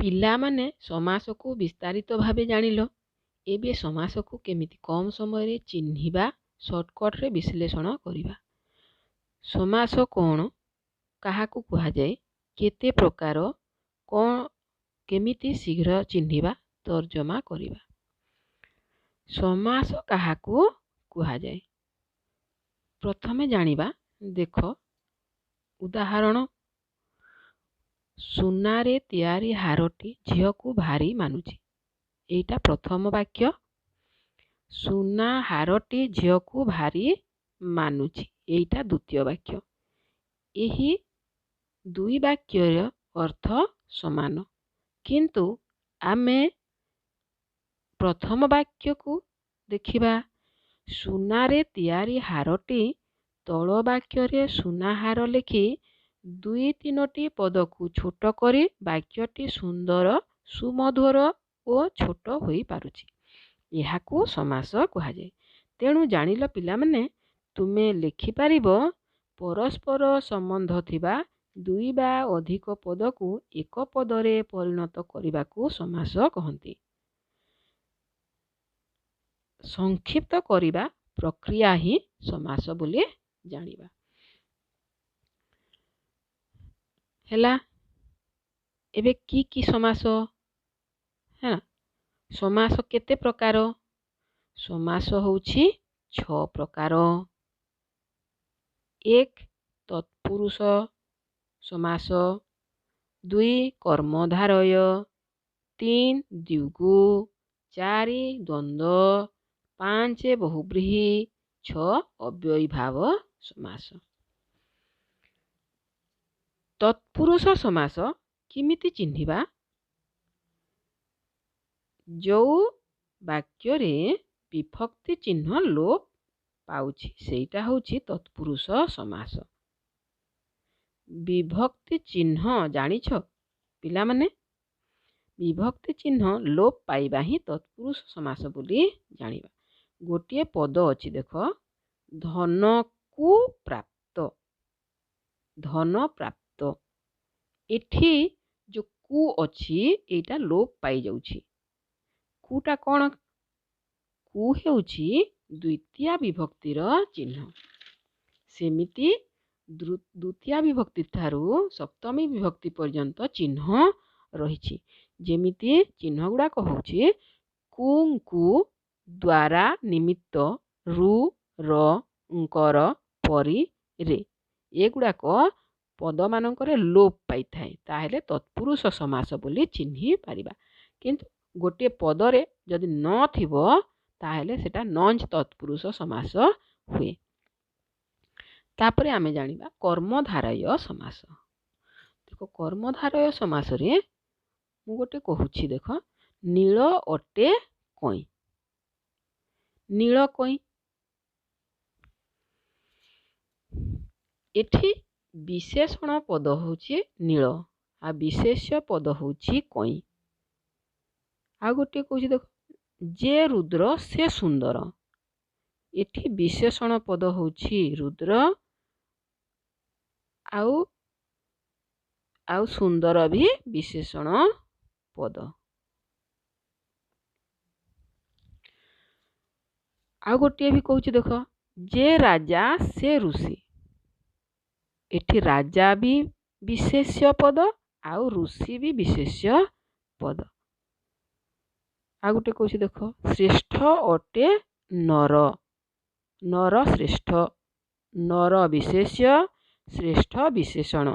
ପିଲାମାନେ ସମାସକୁ ବିସ୍ତାରିତ ଭାବେ ଜାଣିଲ। ଏବେ ସମାସକୁ କେମିତି କମ୍ ସମୟରେ ଚିହ୍ନିବା, ସର୍ଟକଟ୍ରେ ବିଶ୍ଳେଷଣ କରିବା। ସମାସ କ'ଣ, କାହାକୁ କୁହାଯାଏ, କେତେ ପ୍ରକାର, କ'ଣ କେମିତି ଶୀଘ୍ର ଚିହ୍ନିବା, ତର୍ଜମା କରିବା। ସମାସ କାହାକୁ କୁହାଯାଏ ପ୍ରଥମେ ଜାଣିବା। ଦେଖ ଉଦାହରଣ, ସୁନାରେ ତିଆରି ହାରଟି ଝିଅକୁ ଭାରି ମାନୁଛି। ଏଇଟା ପ୍ରଥମ ବାକ୍ୟ। ସୁନା ହାରଟି ଝିଅକୁ ଭାରି ମାନୁଛି, ଏଇଟା ଦ୍ୱିତୀୟ ବାକ୍ୟ। ଏହି ଦୁଇ ବାକ୍ୟର ଅର୍ଥ ସମାନ, କିନ୍ତୁ ଆମେ ପ୍ରଥମ ବାକ୍ୟକୁ ଦେଖିବା। ସୁନାରେ ତିଆରି ହାରଟି ତଳ ବାକ୍ୟରେ ସୁନାହାର ଲେଖି 2-3ଟି ପଦକୁ ଛୋଟ କରି ବାକ୍ୟଟି ସୁନ୍ଦର, ସୁମଧୁର ଓ ଛୋଟ ହୋଇପାରୁଛି। ଏହାକୁ ସମାସ କୁହାଯାଏ। ତେଣୁ ଜାଣିଲ ପିଲାମାନେ, ତୁମେ ଲେଖିପାରିବ ପରସ୍ପର ସମ୍ବନ୍ଧ ଥିବା 2 ବା ଅଧିକ ପଦକୁ ଏକ ପଦରେ ପରିଣତ କରିବାକୁ ସମାସ କହନ୍ତି। ସଂକ୍ଷିପ୍ତ କରିବା ପ୍ରକ୍ରିୟା ହିଁ ସମାସ ବୋଲି ଜାଣିବା। ହେଲା, ଏବେ କି ସମାସ? ସମାସ କେତେ ପ୍ରକାର? ସମାସ ହେଉଛି 6 ପ୍ରକାର। 1 ତତ୍ପୁରୁଷ ସମାସ, 2 କର୍ମଧାରୟ, 3 ଦ୍ୱିଗୁ, 4 ଦ୍ୱନ୍ଦ୍ୱ, 5 ବହୁବ୍ରୀହି, 6 ଅବ୍ୟୟୀଭାବ ସମାସ। ତତ୍ପୁରୁଷ ସମାସ କେମିତି ଚିହ୍ନିବା? ଯେଉଁ ବାକ୍ୟରେ ବିଭକ୍ତି ଚିହ୍ନ ଲୋପ ପାଉଛି ସେଇଟା ହେଉଛି ତତ୍ପୁରୁଷ ସମାସ। ବିଭକ୍ତି ଚିହ୍ନ ଜାଣିଛ ପିଲାମାନେ? ବିଭକ୍ତି ଚିହ୍ନ ଲୋପ ପାଇବା ହିଁ ତତ୍ପୁରୁଷ ସମାସ ବୋଲି ଜାଣିବା। ଗୋଟିଏ ପଦ ଅଛି, ଦେଖ, ଧନକୁ ପ୍ରାପ୍ତ। ଧନ ପ୍ରାପ୍ତ, ଏଠି ଯେଉଁ କୁ ଅଛି ଏଇଟା ଲୋପ ପାଇଯାଉଛି। କୁଟା କ'ଣ? କୁ ହେଉଛି ଦ୍ୱିତୀୟା ବିଭକ୍ତିର ଚିହ୍ନ। ସେମିତି ଦ୍ୱିତୀୟା ବିଭକ୍ତି ଠାରୁ ସପ୍ତମୀ ବିଭକ୍ତି ପର୍ଯ୍ୟନ୍ତ ଚିହ୍ନ ରହିଛି। ଯେମିତି ଚିହ୍ନ ଗୁଡ଼ାକ ହେଉଛି କୁଙ୍କୁ, ଦ୍ୱାରା, ନିମିତ୍ତ, ରୁ, ର, ଙ୍କର, ପରି, ରେ। ଏଗୁଡ଼ାକ ପଦମାନଙ୍କରେ ଲୋପ ପାଇଥାଏ, ତାହେଲେ ତତ୍ପୁରୁଷ ସମାସ ବୋଲି ଚିହ୍ନି ପାରିବା। କିନ୍ତୁ ଗୋଟିଏ ପଦରେ ଯଦି ନଥିବ ତାହେଲେ ସେଟା ନଞ୍ଚ ତତ୍ପୁରୁଷ ସମାସ ହୁଏ। ତାପରେ ଆମେ ଜାଣିବା କର୍ମଧାରୟ ସମାସ। ଦେଖ, କର୍ମଧାରୟ ସମାସରେ ମୁଁ ଗୋଟେ କହୁଛି, ଦେଖ, ନୀଳ ଅଟେ କଇଁ। ନୀଳ କଇଁ, ଏଠି ବିଶେଷଣ ପଦ ହେଉଛି ନୀଳ ଆଉ ବିଶେଷ୍ୟ ପଦ ହେଉଛି କଇଁ। ଆଉ ଗୋଟିଏ କହୁଛି, ଦେଖ, ଯେ ରୁଦ୍ର ସେ ସୁନ୍ଦର। ଏଠି ବିଶେଷଣ ପଦ ହେଉଛି ରୁଦ୍ର ଆଉ ସୁନ୍ଦର ବି ବିଶେଷଣ ପଦ। ଆଉ ଗୋଟିଏ ବି କହୁଛି, ଦେଖ, ଯେ ରାଜା ସେ ଋଷି। ଏଠି ରାଜା ବି ବିଶେଷ୍ୟ ପଦ ଆଉ ଋଷି ବି ବିଶେଷ୍ୟ ପଦ। ଆଉ ଗୋଟେ କହୁଛି, ଦେଖ, ଶ୍ରେଷ୍ଠ ଅଟେ ନର। ନର ଶ୍ରେଷ୍ଠ, ନର ବିଶେଷ୍ୟ, ଶ୍ରେଷ୍ଠ ବିଶେଷଣ।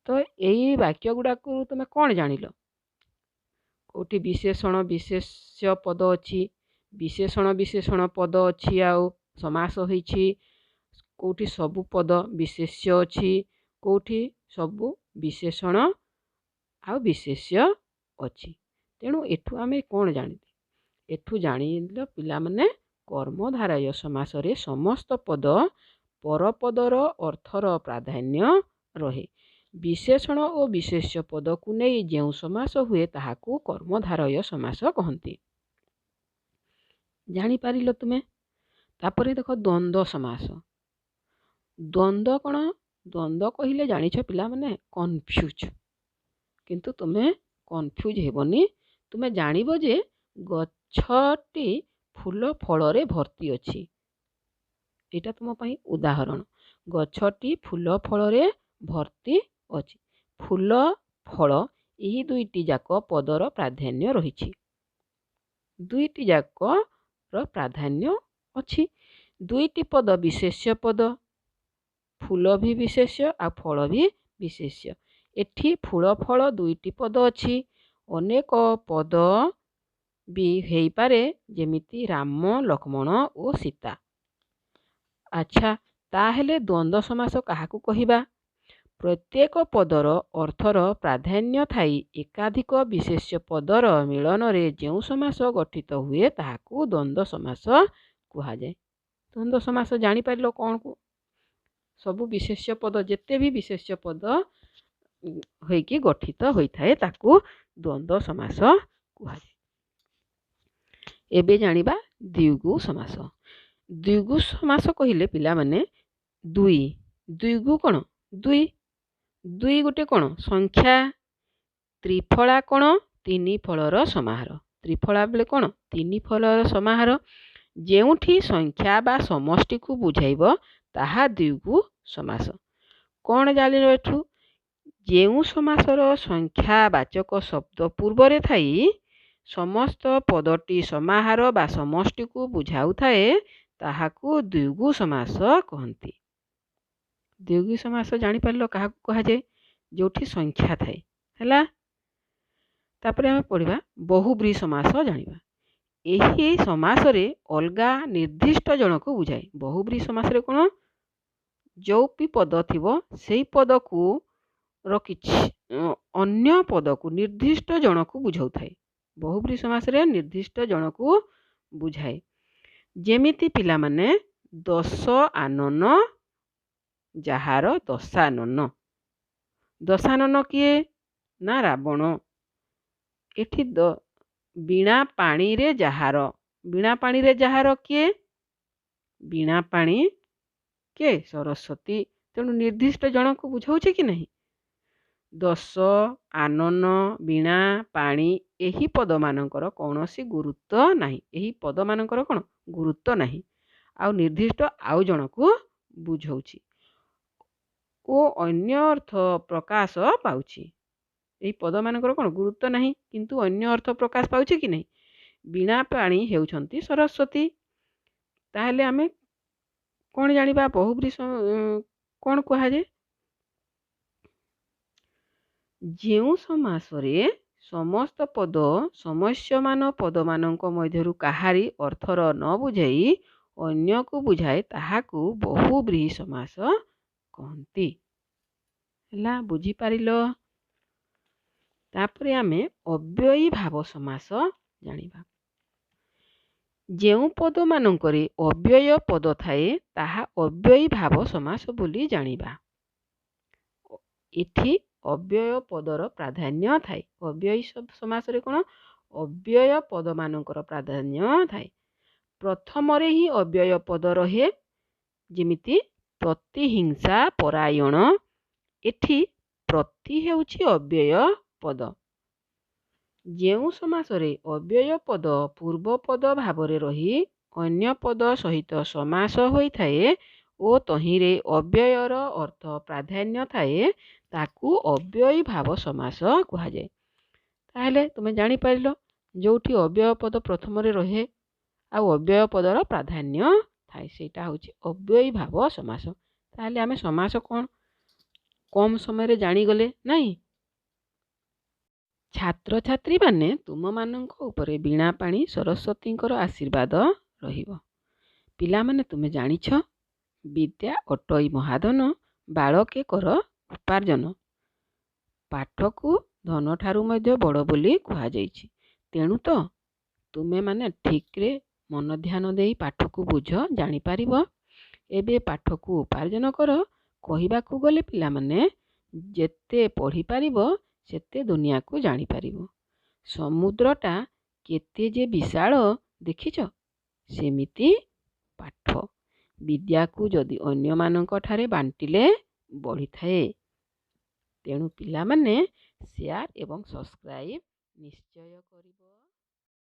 ତ ଏଇ ବାକ୍ୟ ଗୁଡ଼ାକୁ ତୁମେ କ'ଣ ଜାଣିଲ? କେଉଁଠି ବିଶେଷଣ ବିଶେଷ୍ୟ ପଦ ଅଛି, ବିଶେଷଣ ବିଶେଷଣ ପଦ ଅଛି ଆଉ ସମାସ ହୋଇଛି। କେଉଁଠି ସବୁ ପଦ ବିଶେଷ୍ୟ ଅଛି, କେଉଁଠି ସବୁ ବିଶେଷଣ ଆଉ ବିଶେଷ୍ୟ ଅଛି। ତେଣୁ ଏଠୁ ଆମେ କ'ଣ ଜାଣିଲେ? ଏଠୁ ଜାଣିଲ ପିଲାମାନେ, କର୍ମଧାରୟ ସମାସରେ ସମସ୍ତ ପଦ ପରପଦର ଅର୍ଥର ପ୍ରାଧାନ୍ୟ ରହେ। ବିଶେଷଣ ଓ ବିଶେଷ୍ୟ ପଦକୁ ନେଇ ଯେଉଁ ସମାସ ହୁଏ ତାହାକୁ କର୍ମଧାରୟ ସମାସ କହନ୍ତି। ଜାଣିପାରିଲ ତୁମେ? ତାପରେ ଦେଖ ଦ୍ୱନ୍ଦ୍ୱ ସମାସ। ଦ୍ୱନ୍ଦ୍ୱ କ'ଣ? ଦ୍ୱନ୍ଦ୍ୱ କହିଲେ ଜାଣିଛ ପିଲାମାନେ, କନଫ୍ୟୁଜ୍। किंतु तुमे कन्फ्यूज हेबनी। तुमे जानिबो जे गछटी फूल फल भर्ती अछि। एटा तुम पई उदाहरण। गछटी फूल फल भर्ती अछि। फूल फल यही दुईटी जाक पदर प्राधान्य रही। दुईटी जाक प्राधान्य अछि। दुईटी पद विशेष्य पद। फूल भी विशेष्य आ फल भी विशेष्य। एठी फूल फल दुईटी पद अछि। अनेक पद भी हेई पारे जेमिति राम लक्ष्मण और सीता। अच्छा ताहेले द्वंद्व समास काहाकू कहिबा? प्रत्येक पदर अर्थर प्राधान्य थाई एकाधिक विशेष्य पदर मिलन रे जेउ समास गठित हुए ताहाकू द्वंद्व समास कुहा जाए। द्वंद्व समास जानि पारिलो कौन को? सबु विशेष्य पद जेते भी विशेष्य पद होइकी गठित होइथाए ताकू द्वंद्व समास कुहा जाए। एबे जानिबा द्विगु समास। द्विगु समास कहिले पिला माने दुई। द्विगु कोन? दुई। दुई गोटे कोन? संख्या। त्रिफला कोन? तीनी फलर समाहार। त्रिफला बेले कोन? तीनी फलर समाहार। जेउठी संख्या बा समष्टि को बुझाइब ताहा द्विगु समास। कौन जानिलो एठू? जेउ समासर संख्यावाचक शब्द पूर्वरे थाई समस्त पदटी समाहार बा समष्टि को बुझाउथाए ताहाकू द्विगु समास कहंती। द्विगु समास जानि पारिलो काहाकू कहा जाए? जोठी संख्या थाए हैला। तापरे हमें पढ़िबा बहुब्रीहि समास जानिबा। एही समास रे अलगा निर्दिष्ट जनक बुझाए। बहुब्रीहि समास रे कोन? जो भी पद थिबो सेई पद को अन्य पद को निर्दिष्ट जन को बुझाउथाए। बहुब्रीहि समास रे निर्दिष्ट जन को बुझाए। जेमिति पिला माने दश आनन जाहार दशानन। दशानन किए? ना रावण। एठी बीणा पानी रे जाहार। बीणा पानी रे जाहार किए? बीणा पानी के? सरस्वती। तेणु निर्दिष्ट जन को बुझाउछे कि नहीं? दश आनन बीणा पानी एही पद मानकर कौनसी गुरुत्व नहीं। एही पद मानकर कौन गुरुत्व नहीं। आउ निर्दिष्ट आउ जन को बुझाउछि ओ अन्य अर्थ प्रकाश पाउछि। एही पद मानकर कौन गुरुत्व नहीं किंतु अन्य अर्थ प्रकाश पाउछि कि नहीं? बीणा पानी हेउछंती सरस्वती। ताहले आमे कौन जानिबा बहुब्रीहि कौन कहा जाए? जेउ समासरे समस्त पद समस्यमान पद मानक मध्यरु काहारी अर्थर न बुझाई अन्य को बुझाए ताहाकू बहुब्रीहि समास कहंती। हैला बुझी पारिलो। तापरे आमे अव्ययी भाव समास जानिबा। जेउ पद मानकरे अव्यय पद थाए ताहा अव्ययी भाव समास बोली जानिबा। एठी अव्यय पदर प्राधान्य थाए। अव्ययी समास रे कोन? अव्यय पद मानकर प्राधान्य थाए। प्रथम रे ही अव्यय पद रहे। जेमिति प्रतिहिंसा परायण। एठी प्रति हेउछि अव्यय पद। जेउ समासरे अव्यय पद पूर्व पद भावरे रही अन्य पद सहित समास होइथाए ओ तहिरे अव्ययर अर्थ प्राधान्य थाए ताकू अव्ययी भाव समास कुहा जाए। ताहले तुमे जानि पारिलो जोठी अव्यय पद प्रथम रे रहे आउ अव्यय पदर प्राधान्य थाए सेटा होछि अव्ययी भाव समास। ताहले आमे समास कौन कम समय रे जानि गले नहीं? छात्र छात्री माने तुम मानक उपरे बीणा पानी सरस्वतींकर आशीर्वाद रहिबो। पिला माने तुमे जानिछ विद्या अटई महाधन बालके कर उपार्जन। पाठ को धन ठारू मध्य बड़ बोली कुहा जाइछि। तेणु तो तुमे माने ठीक रे मन ध्यान देई पाठ को बुझ जानि पारिबो। एबे पाठ को उपार्जन कर। कहिबाकू गले पिला माने जेते पढ़ी पारिबो सेते दुनिया को जानि पारिबो। समुद्रटा केते जे विशाल देखिछ सेमिति पाठ विद्या को जदि अन्य मानक ठारे बांटिले बढ़ी थाए। ତେଣୁ ପିଲାମାନେ ସେୟାର ଏବଂ ସବସ୍କ୍ରାଇବ୍ ନିଶ୍ଚୟ କରିବ।